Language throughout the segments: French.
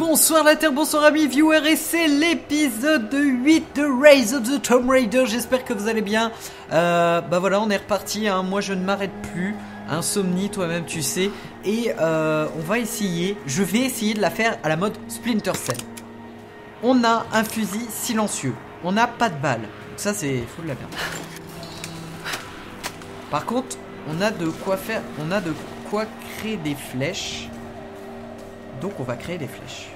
bonsoir la Terre, bonsoir amis viewers, et c'est l'épisode 8 de Rise of the Tomb Raider. J'espère que vous allez bien. Bah voilà, on est reparti, hein. Moi je ne m'arrête plus. Insomnie, toi-même tu sais. Et on va essayer, je vais essayer de la faire à la mode Splinter Cell. On a un fusil silencieux, on n'a pas de balles. Donc ça c'est fou de la merde. Par contre, on a de quoi faire, on a de quoi créer des flèches. Donc on va créer des flèches.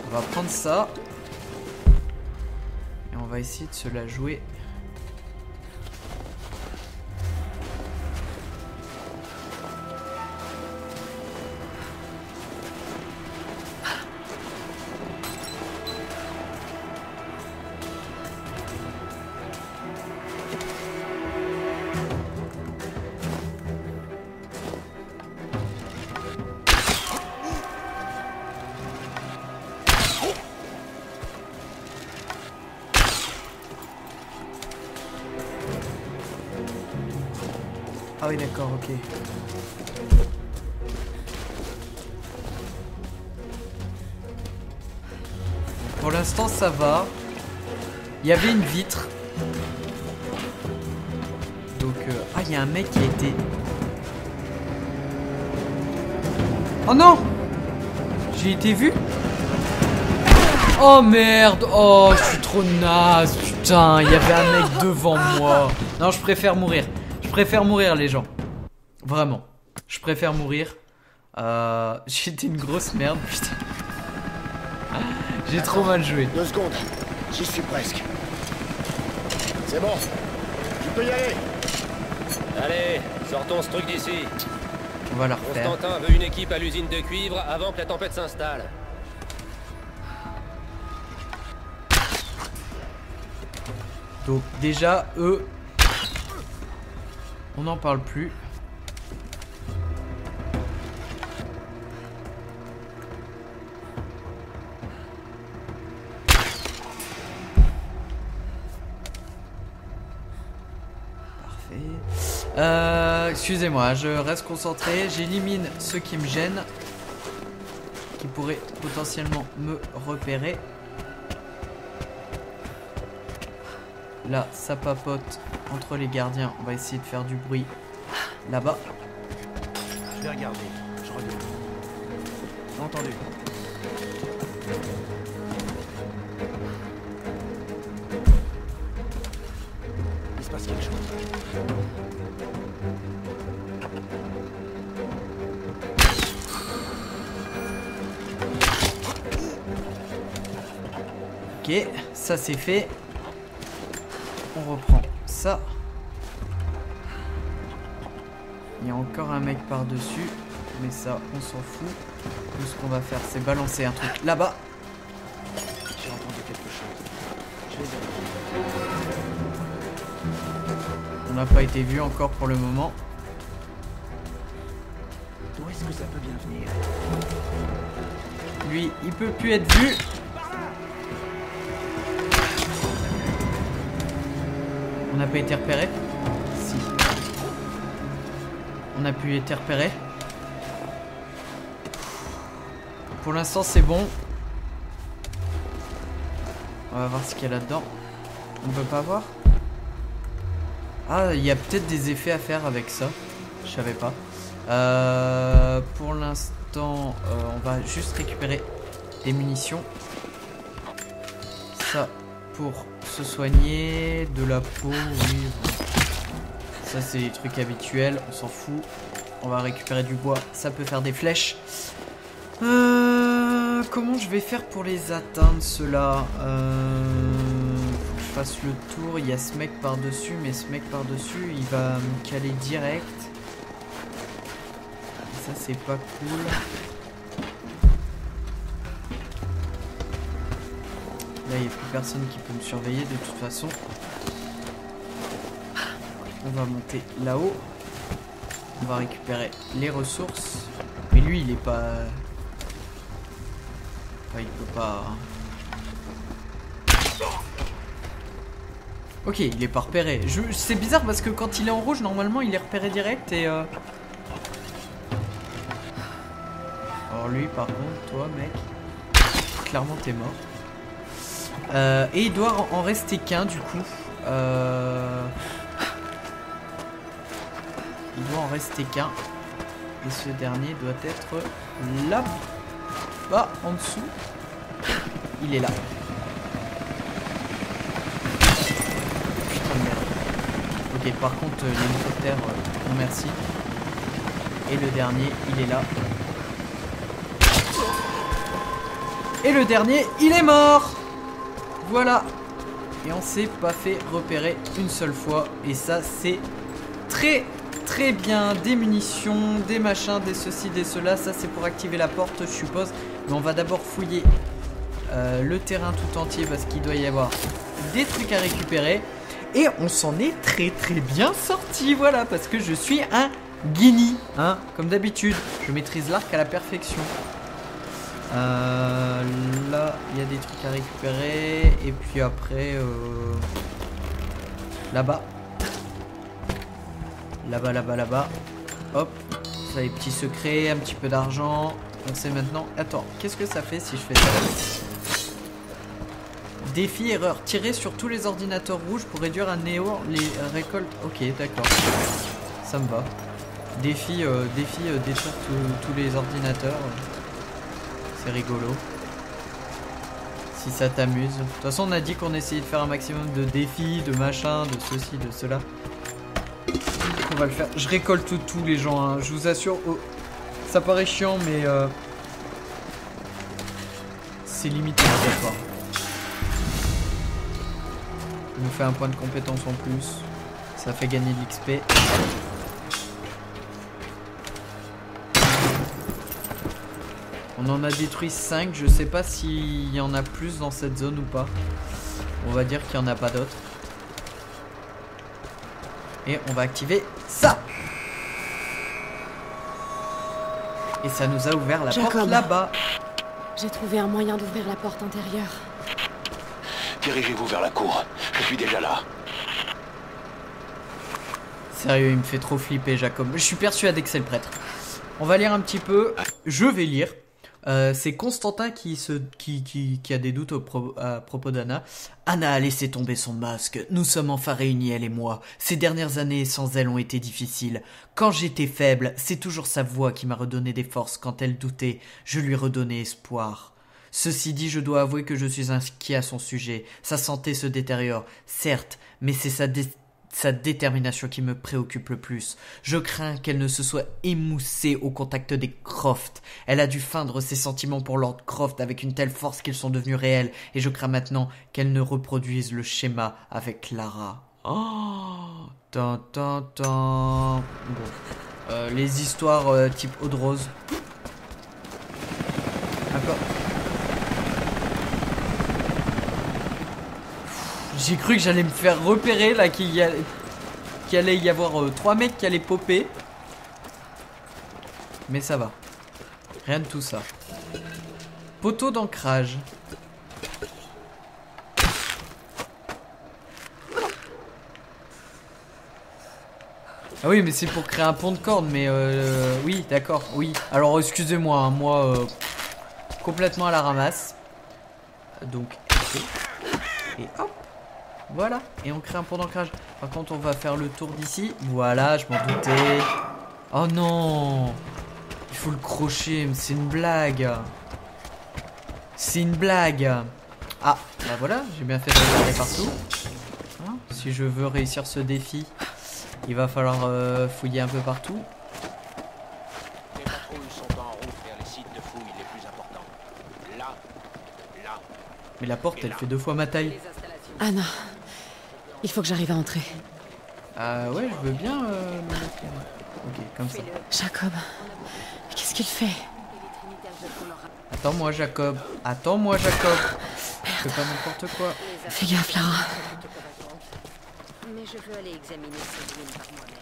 On va prendre ça. Et on va essayer de se la jouer. Ah oui d'accord, ok. Pour l'instant ça va. Il y avait une vitre. Donc ah il y a un mec qui a été... Oh non! J'ai été vu? Oh merde! Oh je suis trop naze, putain, il y avait un mec devant moi. Non, je préfère mourir. Je préfère mourir les gens. Vraiment. Je préfère mourir. J'étais une grosse merde, putain. J'ai trop mal joué. 2 secondes. J'y suis presque. C'est bon. Tu peux y aller. Allez, sortons ce truc d'ici. On va la refaire. Constantin veut une équipe à l'usine de cuivre avant que la tempête s'installe. Donc déjà, eux... On n'en parle plus. Parfait. Excusez-moi, je reste concentré. J'élimine ceux qui me gênent, qui pourraient potentiellement me repérer. Là, ça papote entre les gardiens. On va essayer de faire du bruit là-bas. Je vais regarder. Je reviens. Entendu. Il se passe quelque chose. Ok, ça c'est fait. On reprend ça. Il y a encore un mec par-dessus. Mais ça, on s'en fout. Tout ce qu'on va faire, c'est balancer un truc là-bas. J'ai entendu quelque chose. Je vais On n'a pas été vu encore pour le moment. D'où est-ce que ça peut bien venir? Lui, il peut plus être vu. On n'a pas été repéré? Si. On a pu être repéré. Pour l'instant, c'est bon. On va voir ce qu'il y a là-dedans. On peut pas voir? Ah, il y a peut-être des effets à faire avec ça. Je savais pas. Pour l'instant, on va juste récupérer des munitions. Ça, pour se soigner, de la peau, oui. Ça c'est les trucs habituels, on s'en fout. On va récupérer du bois, ça peut faire des flèches. Comment je vais faire pour les atteindre ceux-là? Faut que je fasse le tour. Il y a ce mec par-dessus, mais ce mec par-dessus, il va me caler direct. Ça c'est pas cool. Là, il n'y a plus personne qui peut me surveiller de toute façon. On va monter là-haut. On va récupérer les ressources. Mais lui, il est pas... Enfin, il peut pas... Ok, il est pas repéré. C'est bizarre parce que quand il est en rouge, normalement, il est repéré direct et... Alors lui, par contre, toi, mec, clairement, t'es mort. Et il doit en rester qu'un, du coup. Il doit en rester qu'un. Et ce dernier doit être là-bas, en dessous. Il est là. Putain de merde. Ok, par contre, l'hélicoptère, non merci. Et le dernier, il est là. Et le dernier, il est mort. Voilà. Et on s'est pas fait repérer une seule fois. Et ça, c'est très bien. Des munitions, des machins, des ceci, des cela. Ça, c'est pour activer la porte, je suppose. Mais on va d'abord fouiller le terrain tout entier parce qu'il doit y avoir des trucs à récupérer. Et on s'en est très bien sorti. Voilà, parce que je suis un guigny, hein, comme d'habitude. Je maîtrise l'arc à la perfection. Là, il y a des trucs à récupérer. Et puis après, là-bas. Là-bas. Hop. Ça, les petits secrets, un petit peu d'argent. On sait maintenant. Attends, qu'est-ce que ça fait si je fais ça? Défi erreur. Tirer sur tous les ordinateurs rouges pour réduire à néant les récoltes. Ok, d'accord. Ça me va. Défi détruire tous les ordinateurs. C'est rigolo. Si ça t'amuse. De toute façon, on a dit qu'on essayait de faire un maximum de défis, de machins, de ceci, de cela. On va le faire. Je récolte tous les gens, hein. Je vous assure. Oh, ça paraît chiant, mais c'est limite obligatoire. Ça nous fait un point de compétence en plus. Ça fait gagner de l'XP. On en a détruit 5. Je sais pas s'il y en a plus dans cette zone ou pas. On va dire qu'il n'y en a pas d'autres. Et on va activer ça. Et ça nous a ouvert la porte là-bas. J'ai trouvé un moyen d'ouvrir la porte intérieure. Dirigez-vous vers la cour. Je suis déjà là. Sérieux, il me fait trop flipper, Jacob. Je suis persuadé que c'est le prêtre. On va lire un petit peu. Je vais lire. C'est Constantin qui a des doutes à propos d'Anna. Anna a laissé tomber son masque. Nous sommes enfin réunis, elle et moi. Ces dernières années sans elle ont été difficiles. Quand j'étais faible, c'est toujours sa voix qui m'a redonné des forces. Quand elle doutait, je lui redonnais espoir. Ceci dit, je dois avouer que je suis inquiet à son sujet. Sa santé se détériore, certes, mais c'est sa détermination qui me préoccupe le plus. Je crains qu'elle ne se soit émoussée au contact des Croft. Elle a dû feindre ses sentiments pour Lord Croft avec une telle force qu'ils sont devenus réels, et je crains maintenant qu'elle ne reproduise le schéma avec Clara. Oh, Bon. Les histoires type Eau de Rose. D'accord. J'ai cru que j'allais me faire repérer là, qu'il allait y avoir 3 mecs qui allaient popper. Mais ça va. Rien de tout ça. Poteau d'ancrage. Ah oui, mais c'est pour créer un pont de corde, mais oui, d'accord, oui. Alors excusez-moi, hein, moi complètement à la ramasse. Donc, et hop. Voilà, et on crée un pont d'ancrage. Par contre, on va faire le tour d'ici. Voilà, je m'en doutais. Oh non, il faut le crochet, mais c'est une blague. C'est une blague. Ah, bah voilà, j'ai bien fait de regarder partout. Hein, si je veux réussir ce défi, il va falloir fouiller un peu partout. Les patrouilles sont en route vers les sites de fouilles les plus importants. Là. Mais la porte, elle fait 2 fois ma taille. Anna, il faut que j'arrive à entrer. Ah ouais, je veux bien Ok, comme ça. Jacob, qu'est-ce qu'il fait? Attends-moi, Jacob. Attends-moi, Jacob. Je fais pas n'importe quoi. Fais gaffe, Lara. Mais je veux aller examiner ces ruines par moi-même.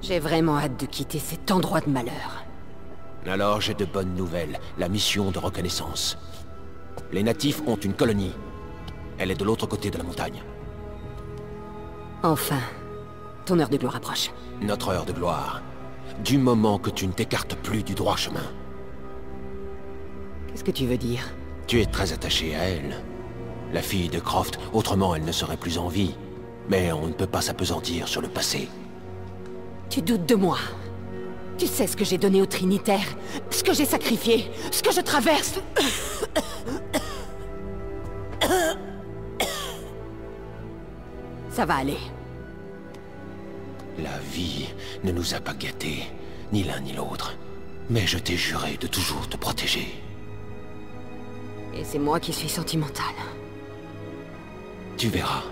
J'ai vraiment hâte de quitter cet endroit de malheur. Alors j'ai de bonnes nouvelles. La mission de reconnaissance. Les natifs ont une colonie. Elle est de l'autre côté de la montagne. Enfin, ton heure de gloire approche. Notre heure de gloire. Du moment que tu ne t'écartes plus du droit chemin. Qu'est-ce que tu veux dire? Tu es très attaché à elle. La fille de Croft, autrement elle ne serait plus en vie. Mais on ne peut pas s'appesantir sur le passé. Tu doutes de moi. Tu sais ce que j'ai donné aux Trinitaires, ce que j'ai sacrifié, ce que je traverse. Ça va aller. La vie ne nous a pas gâtés, ni l'un ni l'autre. Mais je t'ai juré de toujours te protéger. Et c'est moi qui suis sentimentale. Tu verras.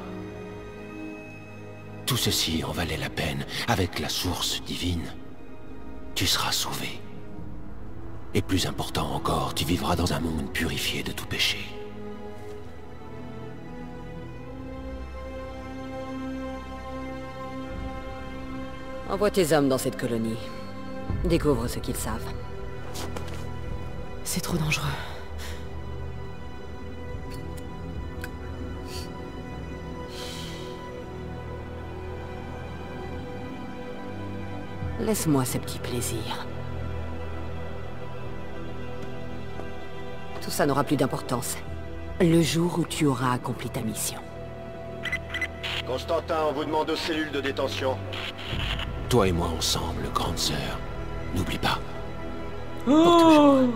Tout ceci en valait la peine. Avec la source divine, tu seras sauvé. Et plus important encore, tu vivras dans un monde purifié de tout péché. Envoie tes hommes dans cette colonie. Découvre ce qu'ils savent. C'est trop dangereux. Laisse-moi ce petit plaisir. Tout ça n'aura plus d'importance. Le jour où tu auras accompli ta mission. Constantin, on vous demande aux cellules de détention. Toi et moi ensemble, grande sœur. N'oublie pas. Pour toujours.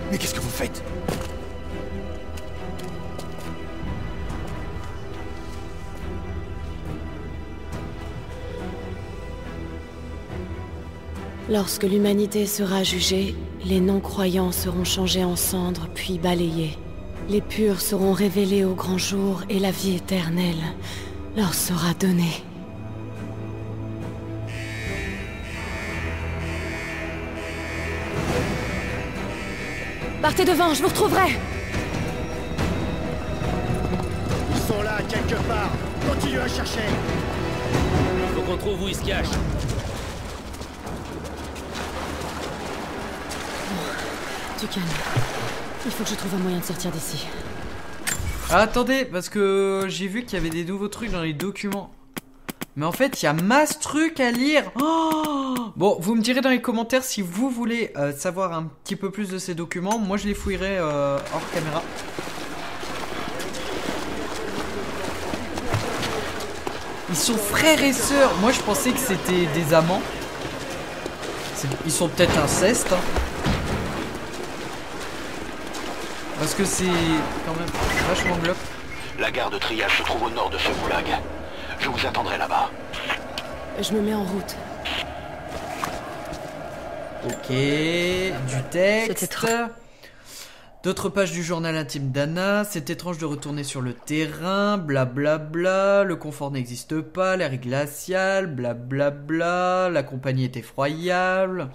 Mais qu'est-ce que vous faites? Lorsque l'humanité sera jugée, les non-croyants seront changés en cendres puis balayés. Les purs seront révélés au grand jour et la vie éternelle leur sera donnée. Partez devant, je vous retrouverai! Ils sont là, quelque part. Continue à chercher. Faut qu'on trouve où ils se cachent. Tu calmes. Il faut que je trouve un moyen de sortir d'ici. Ah, attendez, parce que j'ai vu qu'il y avait des nouveaux trucs dans les documents. Mais en fait, il y a masse trucs à lire. Oh, bon, vous me direz dans les commentaires si vous voulez savoir un petit peu plus de ces documents. Moi, je les fouillerai hors caméra. Ils sont frères et sœurs. Moi, je pensais que c'était des amants. Ils sont peut-être incestes. Hein. Parce que c'est quand même vachement glauque. La gare de triage se trouve au nord de ce goulag. Je vous attendrai là-bas. Je me mets en route. Ok, du texte. C'était trop... D'autres pages du journal intime d'Anna. C'est étrange de retourner sur le terrain. Blablabla. Bla bla. Le confort n'existe pas. L'air est glacial. Blablabla. Bla bla. La compagnie est effroyable.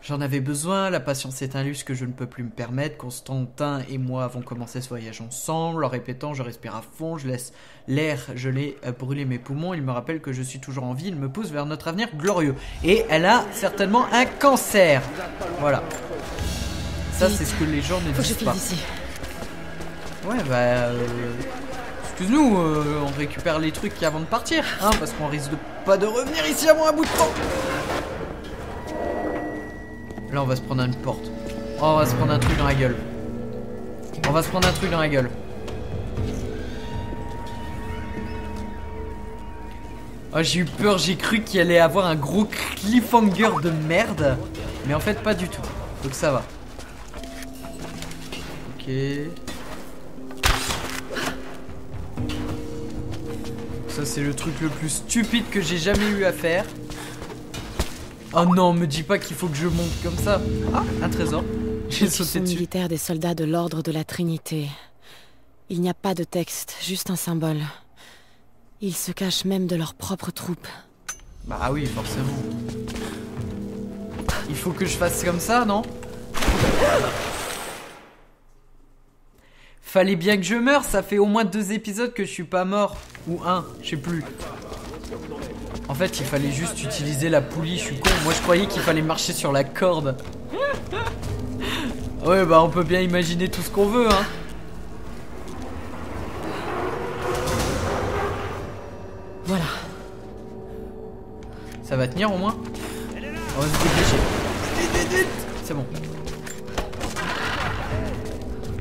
J'en avais besoin. La patience est un luxe que je ne peux plus me permettre. Constantin et moi avons commencé ce voyage ensemble. En répétant, je respire à fond. Je laisse l'air gelé brûler mes poumons. Il me rappelle que je suis toujours en vie. Il me pousse vers notre avenir glorieux. Et elle a certainement un cancer. Voilà. Ça, c'est ce que les gens ne Faut que je disent file pas. d'ici. Ouais, bah... excuse-nous, on récupère les trucs avant de partir, hein, parce qu'on risque de pas de revenir ici avant un bout de temps. Là, on va se prendre une porte. Oh, on va se prendre un truc dans la gueule. On va se prendre un truc dans la gueule. Oh, j'ai eu peur, j'ai cru qu'il allait avoir un gros cliffhanger de merde. Mais en fait, pas du tout. Donc ça va. Ok. Ça c'est le truc le plus stupide que j'ai jamais eu à faire. Oh non, me dis pas qu'il faut que je monte comme ça. Ah, un trésor. J'ai sauté dessus. Militaire des soldats de l'ordre de la Trinité. Il n'y a pas de texte, juste un symbole. Ils se cachent même de leurs propres troupes. Bah oui, forcément. Il faut que je fasse comme ça, non? Fallait bien que je meure, ça fait au moins 2 épisodes que je suis pas mort. Ou 1, je sais plus. En fait, il fallait juste utiliser la poulie, je suis con. Moi, je croyais qu'il fallait marcher sur la corde. Ouais, bah on peut bien imaginer tout ce qu'on veut, hein. Voilà. Ça va tenir au moins. On va se dépêcher. C'est bon.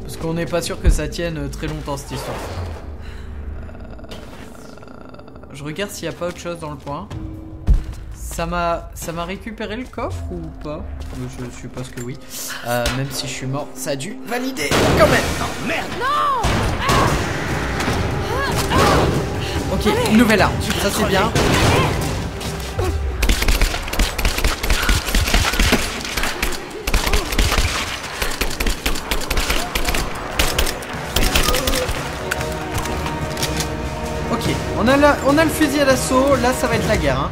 Parce qu'on n'est pas sûr que ça tienne très longtemps cette histoire. Je regarde s'il n'y a pas autre chose dans le coin. Ça m'a récupéré le coffre ou pas? Je suppose que oui. Même si je suis mort, ça a dû valider quand même. Non, merde! Ok, une nouvelle arme. Ça c'est bien. Ok, on a le fusil à l'assaut. Là, ça va être la guerre. Hein.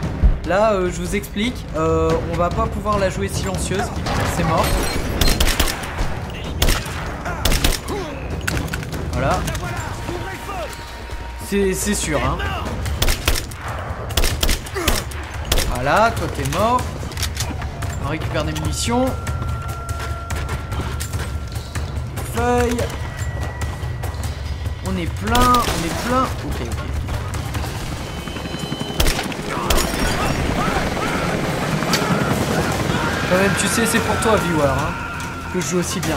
Là, je vous explique. On va pas pouvoir la jouer silencieuse. C'est mort. Voilà. C'est sûr, hein. Voilà, toi t'es mort. On récupère des munitions. Feuille. On est plein, Ok. Quand même, tu sais, c'est pour toi, viewer, hein, que je joue aussi bien.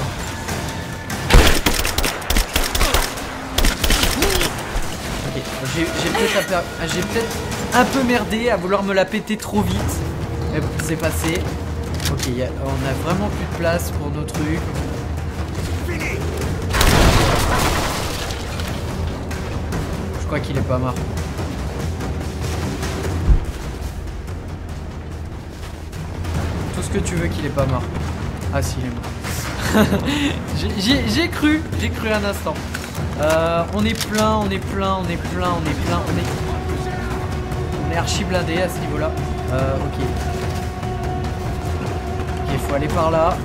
Ok, j'ai peut-être un peu merdé à vouloir me la péter trop vite. Mais bon, c'est passé. Ok, on a vraiment plus de place pour nos trucs. Je crois qu'il est pas mort. Tout ce que tu veux qu'il est pas mort. Ah si, il est mort. J'ai cru un instant. On est plein, on est archi blindé à ce niveau-là. Ok. Ok, faut aller par là.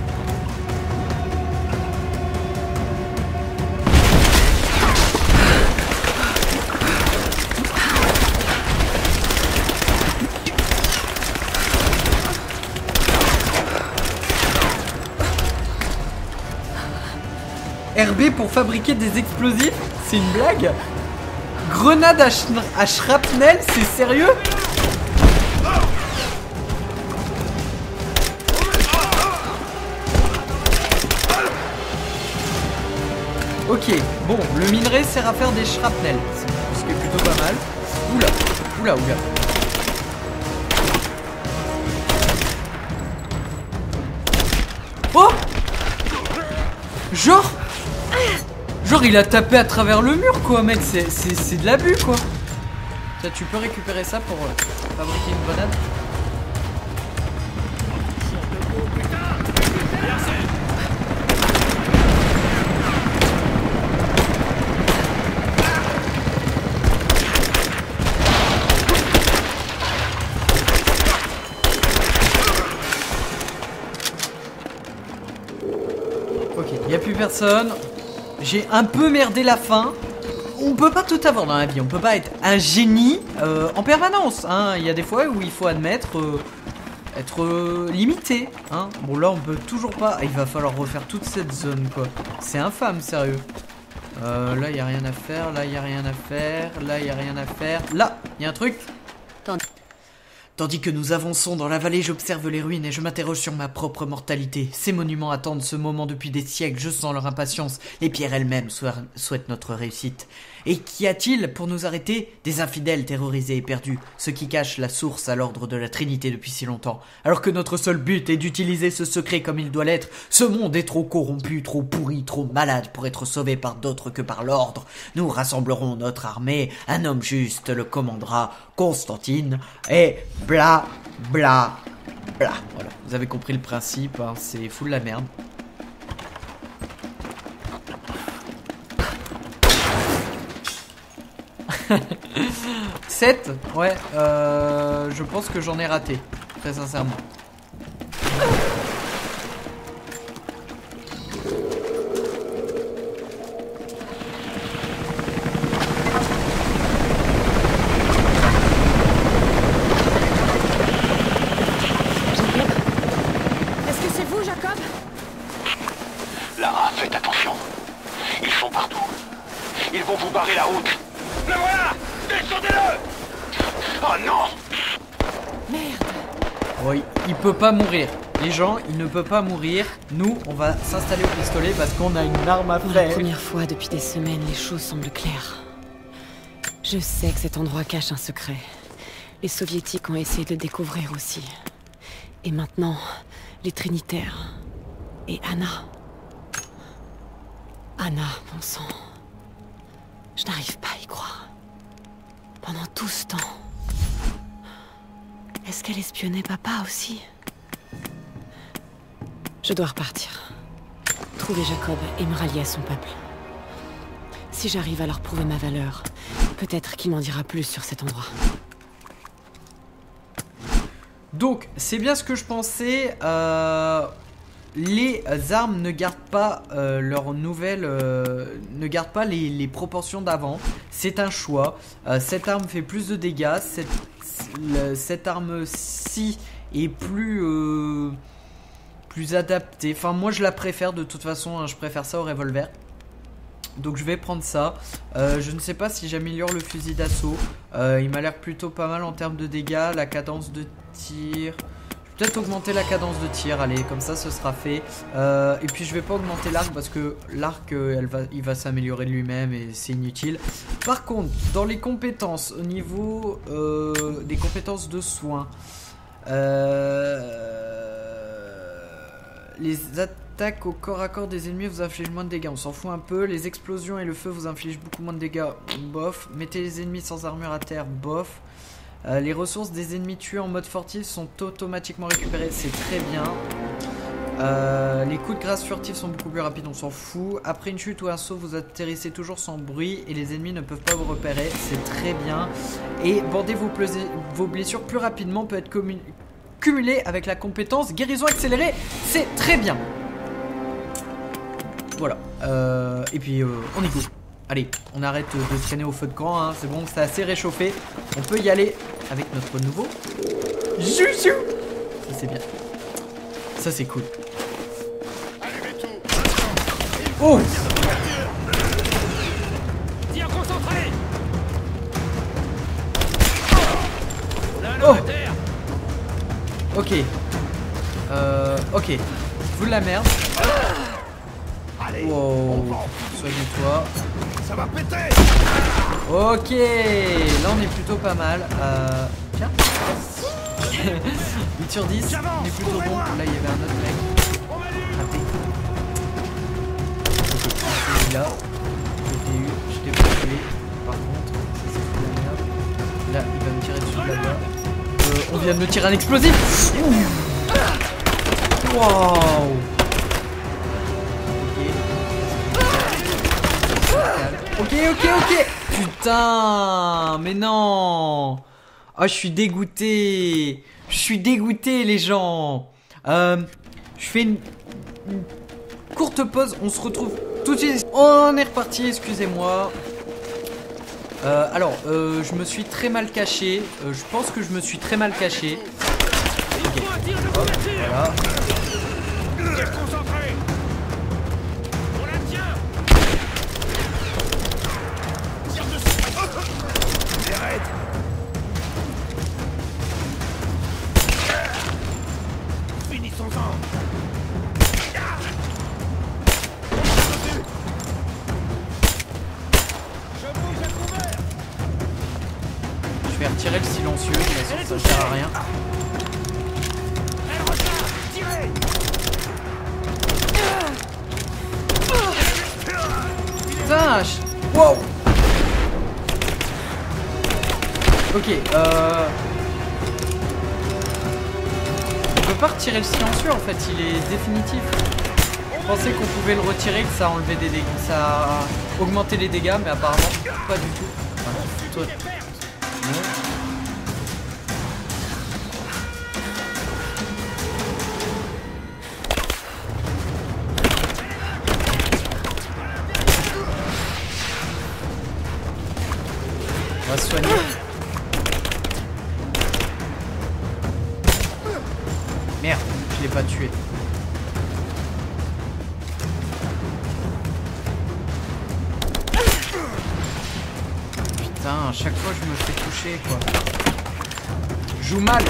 RB pour fabriquer des explosifs? C'est une blague? Grenade à shrapnel? C'est sérieux? Ok, bon, le minerai sert à faire des shrapnels, ce qui est plutôt pas mal. Oula. Oh! Genre il a tapé à travers le mur quoi mec, c'est de l'abus quoi. Tiens, tu peux récupérer ça pour fabriquer une grenade. Ok, il n'y a plus personne. J'ai un peu merdé la fin. On peut pas tout avoir dans la vie. On peut pas être un génie en permanence. Hein. Il y a des fois où il faut admettre être limité. Hein. Bon là on peut toujours pas. Il va falloir refaire toute cette zone quoi. C'est infâme sérieux. Là il y a rien à faire. Là il y a rien à faire. Là il y a rien à faire. Là il y a un truc. Tandis que nous avançons dans la vallée, j'observe les ruines et je m'interroge sur ma propre mortalité. Ces monuments attendent ce moment depuis des siècles, je sens leur impatience. Les pierres elles-mêmes souhaitent notre réussite. Et qu'y a-t-il pour nous arrêter? Des infidèles terrorisés et perdus, ceux qui cachent la source à l'ordre de la Trinité depuis si longtemps. Alors que notre seul but est d'utiliser ce secret comme il doit l'être, ce monde est trop corrompu, trop pourri, trop malade pour être sauvé par d'autres que par l'ordre. Nous rassemblerons notre armée, un homme juste le commandera, Constantine, et bla bla bla. Voilà, vous avez compris le principe, hein, c'est full la merde. « 7 » Ouais, je pense que j'en ai raté, très sincèrement. route. Le voilà! Descendez-le! Oh non! Merde. Oh, il peut pas mourir. Les gens, il ne peut pas mourir. Nous, on va s'installer au pistolet parce qu'on a une arme à Pour la faire. première fois depuis des semaines, les choses semblent claires. Je sais que cet endroit cache un secret. Les soviétiques ont essayé de le découvrir aussi. Et maintenant, les Trinitaires. Et Anna. Anna, mon sang. Je n'arrive pas à y croire. Pendant tout ce temps. Est-ce qu'elle espionnait papa aussi? Je dois repartir. Trouver Jacob et me rallier à son peuple. Si j'arrive à leur prouver ma valeur, peut-être qu'il m'en dira plus sur cet endroit. Donc, c'est bien ce que je pensais. Les armes ne gardent pas leur nouvelle, ne gardent pas les proportions d'avant. C'est un choix. Cette arme fait plus de dégâts. Cette arme-ci est plus adaptée. Enfin, moi je la préfère de toute façon. Hein, je préfère ça au revolver. Donc je vais prendre ça. Je ne sais pas si j'améliore le fusil d'assaut. Il m'a l'air plutôt pas mal en termes de dégâts. La cadence de tir. Je vais peut-être augmenter la cadence de tir. Allez, comme ça ce sera fait. Et puis je vais pas augmenter l'arc parce que l'arc il va s'améliorer de lui-même et c'est inutile. Par contre, dans les compétences, au niveau des compétences de soins, les attaques au corps à corps des ennemis vous infligent moins de dégâts, on s'en fout un peu. Les explosions et le feu vous infligent beaucoup moins de dégâts, bof. Mettez les ennemis sans armure à terre, bof. Les ressources des ennemis tués en mode furtif sont automatiquement récupérées, c'est très bien. Les coups de grâce furtifs sont beaucoup plus rapides, on s'en fout. Après une chute ou un saut, vous atterrissez toujours sans bruit et les ennemis ne peuvent pas vous repérer, c'est très bien. Et bander vos blessures plus rapidement peut être cumulé avec la compétence guérison accélérée, c'est très bien. Voilà. Et puis on y go. Allez, on arrête de traîner au feu de camp, hein. C'est bon, c'est assez réchauffé. On peut y aller avec notre nouveau Juju. Ça c'est bien. Ça c'est cool. Oh! Tir concentré. Oh! Ok. Ok. Vous de la merde. Wow. Soigne-toi. Ça va péter! Ok. Là on est plutôt pas mal. Tiens. 8 sur 10. On est plutôt bon. Là il y avait un autre mec. Raté. Ok. Celui-là. Je t'ai pas tué. Par contre, ça c'est fou la merde. Là il va me tirer dessus là-bas. On vient de me tirer un explosif. Wow. Ok. Putain, mais non. Ah, je suis dégoûté. Les gens. Je fais une courte pause. On se retrouve tout de suite. On est reparti, excusez-moi. Alors, je me suis très mal caché. Je pense que je me suis très mal caché. Ok. Hop, voilà. Concentré! On la tient. Tire dessus! Arrête! Finissons-en! Je vais retirer le silencieux. De toute façon, ça sert à rien. Elle recharge! Tirez! Vache. Wow. Ok, on peut pas retirer le silencieux en fait, il est définitif. Je pensais qu'on pouvait le retirer, que ça enlevait des dégâts, ça augmentait les dégâts, mais apparemment pas du tout. Enfin, toi. Non. On va se soigner. Merde, je l'ai pas tué. Putain, à chaque fois je me fais toucher quoi. Je joue mal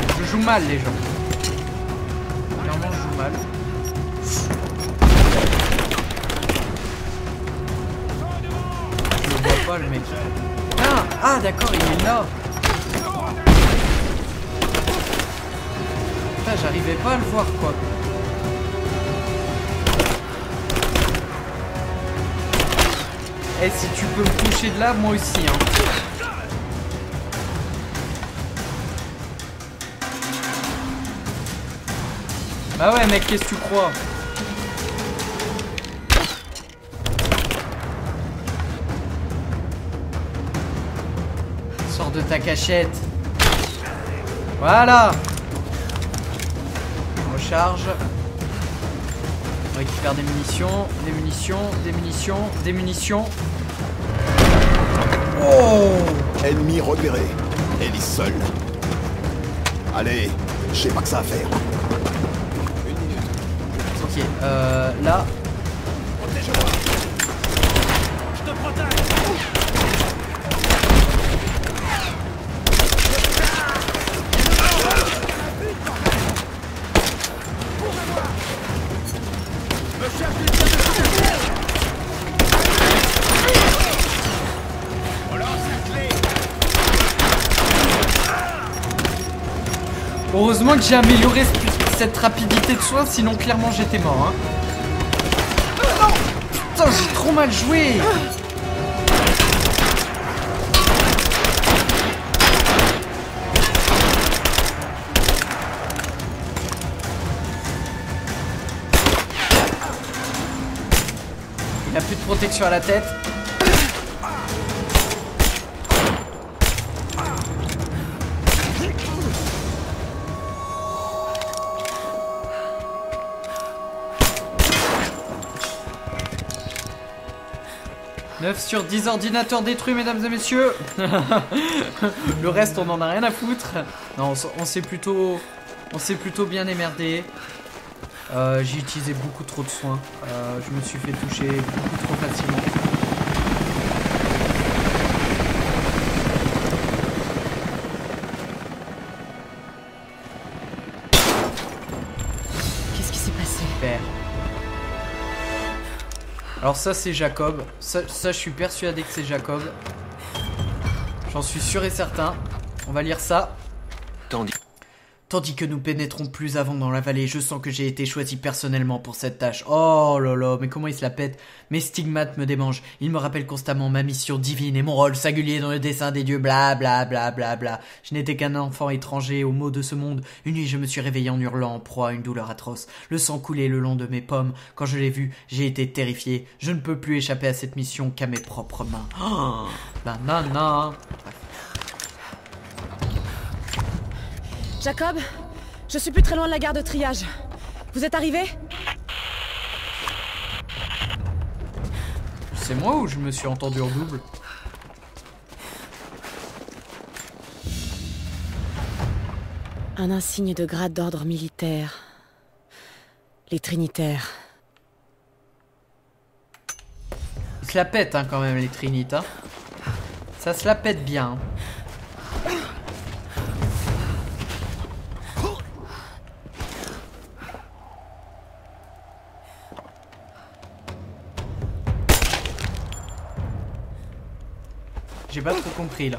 les gens. Clairement je joue mal. Je le vois pas le mec. Ah d'accord, il est là. Putain, j'arrivais pas à le voir quoi. Eh, si tu peux me toucher de là, moi aussi hein. Bah ouais mec, qu'est-ce que tu crois? Sors de ta cachette. Voilà. On recharge. On récupère des munitions, des munitions, des munitions, des munitions. Oh! Ennemi repéré. Ellie seule. Allez, je sais pas que ça à faire. Ok, là. Protège-moi. Je te protège. Heureusement que j'ai amélioré cette rapidité de soin, sinon clairement j'étais mort. Hein. Non, putain, j'ai trop mal joué. Il a plus de protection à la tête. Sur 10 ordinateurs détruits, mesdames et messieurs. Le reste, on en a rien à foutre. Non, on s'est plutôt bien émerdé. J'ai utilisé beaucoup trop de soins. Je me suis fait toucher beaucoup trop facilement. Qu'est-ce qui s'est passé? Super. Alors ça c'est Jacob, ça je suis persuadé que c'est Jacob. J'en suis sûr et certain. On va lire ça. Tandis que nous pénétrons plus avant dans la vallée, je sens que j'ai été choisi personnellement pour cette tâche. Oh là là, mais comment il se la pète. Mes stigmates me démangent. Ils me rappellent constamment ma mission divine et mon rôle singulier dans le dessein des dieux. Bla bla bla bla bla. Je n'étais qu'un enfant étranger aux maux de ce monde. Une nuit, je me suis réveillé en hurlant, en proie à une douleur atroce. Le sang coulait le long de mes pommes. Quand je l'ai vu, j'ai été terrifié. Je ne peux plus échapper à cette mission qu'à mes propres mains. Oh, nanana. Jacob, je suis plus très loin de la gare de triage. Vous êtes arrivé? C'est moi ou je me suis entendu en double? Un insigne de grade d'ordre militaire. Les Trinitaires. Ils se la pètent hein, quand même les Trinites. Hein. Ça se la pète bien. J'ai pas trop compris là.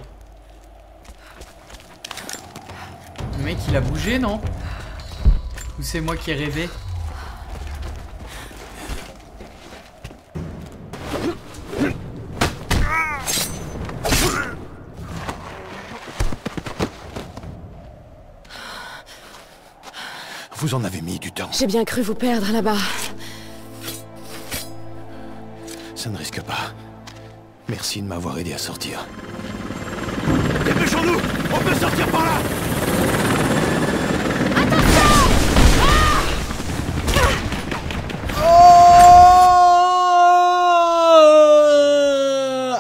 Le mec il a bougé non? Ou c'est moi qui ai rêvé? Vous en avez mis du temps. J'ai bien cru vous perdre là-bas. Ça ne risque pas. Merci de m'avoir aidé à sortir. Dépêchons-nous! On peut sortir par là!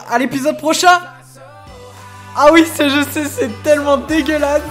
À l'épisode prochain. Ah oui, je sais, c'est tellement dégueulasse.